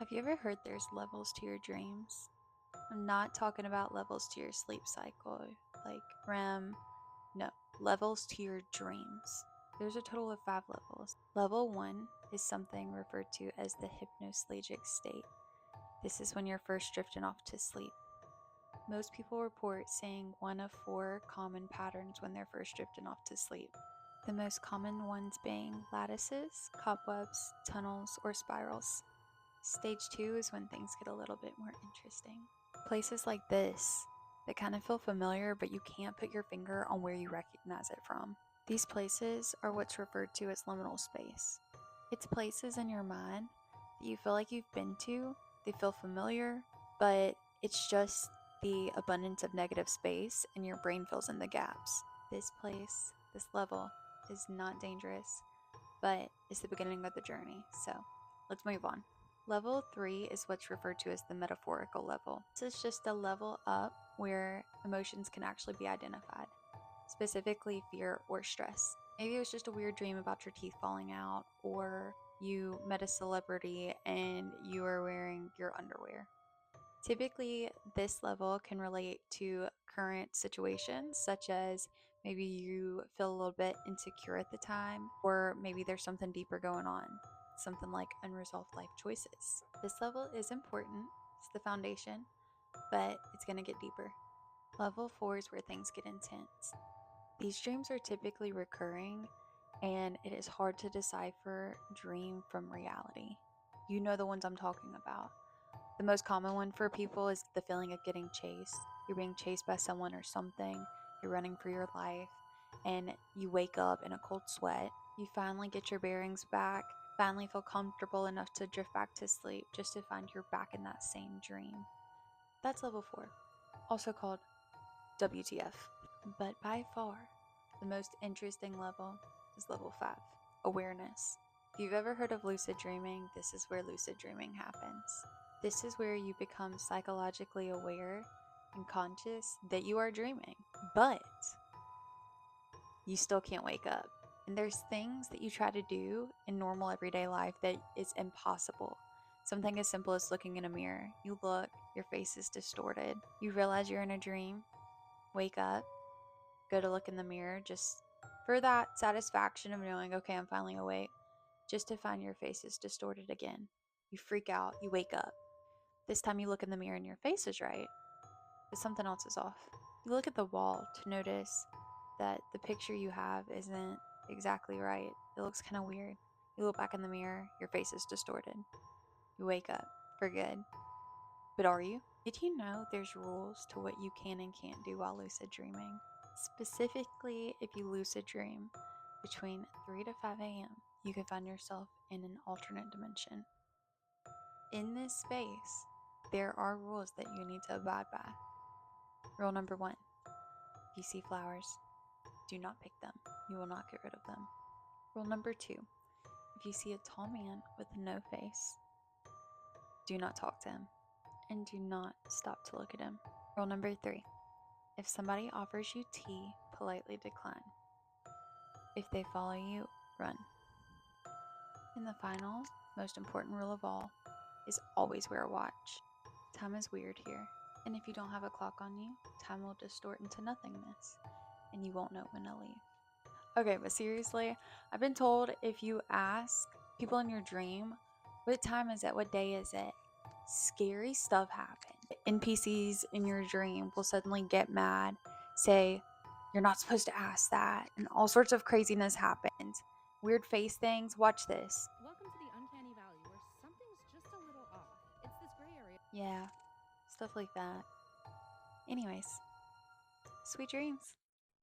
Have you ever heard there's levels to your dreams? I'm not talking about levels to your sleep cycle, like REM. No, levels to your dreams. There's a total of 5 levels. Level 1 is something referred to as the hypnoslegic state. This is when you're first drifting off to sleep. Most people report seeing one of 4 common patterns when they're first drifting off to sleep. The most common ones being lattices, cobwebs, tunnels, or spirals. Stage 2 is when things get a little bit more interesting. Places like this that kind of feel familiar, but you can't put your finger on where you recognize it from. These places are what's referred to as liminal space. It's places in your mind that you feel like you've been to, they feel familiar, but it's just the abundance of negative space and your brain fills in the gaps. This place, this level, is not dangerous, but it's the beginning of the journey, so let's move on. Level 3 is what's referred to as the metaphorical level. This is just a level up where emotions can actually be identified, specifically fear or stress. Maybe it was just a weird dream about your teeth falling out, or you met a celebrity and you are wearing your underwear. Typically, this level can relate to current situations, such as maybe you feel a little bit insecure at the time, or maybe there's something deeper going on, something like unresolved life choices. This level is important, it's the foundation, but it's going to get deeper. Level 4 is where things get intense. These dreams are typically recurring, and it is hard to decipher dream from reality. You know the ones I'm talking about. The most common one for people is the feeling of getting chased. You're being chased by someone or something, you're running for your life, and you wake up in a cold sweat. You finally get your bearings back, finally feel comfortable enough to drift back to sleep just to find you're back in that same dream. That's level 4, also called WTF. But by far, the most interesting level is level 5, awareness. If you've ever heard of lucid dreaming, this is where lucid dreaming happens. This is where you become psychologically aware and conscious that you are dreaming, but you still can't wake up. And there's things that you try to do in normal everyday life that is impossible. Something as simple as looking in a mirror. You look, your face is distorted. You realize you're in a dream, wake up, go to look in the mirror just for that satisfaction of knowing, okay, I'm finally awake, just to find your face is distorted again. You freak out, you wake up. This time you look in the mirror and your face is right, but something else is off. You look at the wall to notice that the picture you have isn't exactly right. It looks kind of weird. You look back in the mirror, your face is distorted. You wake up for good. But are you? Did you know there's rules to what you can and can't do while lucid dreaming? Specifically, if you lucid dream between 3 to 5 a.m., you can find yourself in an alternate dimension. In this space, there are rules that you need to abide by. Rule number 1, if you see flowers, do not pick them. You will not get rid of them. Rule number 2, if you see a tall man with no face, do not talk to him and do not stop to look at him. Rule number 3, if somebody offers you tea, politely decline. If they follow you, run. And the final, most important rule of all is always wear a watch. Time is weird here, and if you don't have a clock on you, time will distort into nothingness, and you won't know when to leave. Okay, but seriously, I've been told if you ask people in your dream, what time is it? What day is it? Scary stuff happens. NPCs in your dream will suddenly get mad, say, you're not supposed to ask that, and all sorts of craziness happens. Weird face things. Watch this. Welcome to the uncanny valley where something's just a little off. It's this gray area. Yeah, stuff like that. Anyways, sweet dreams.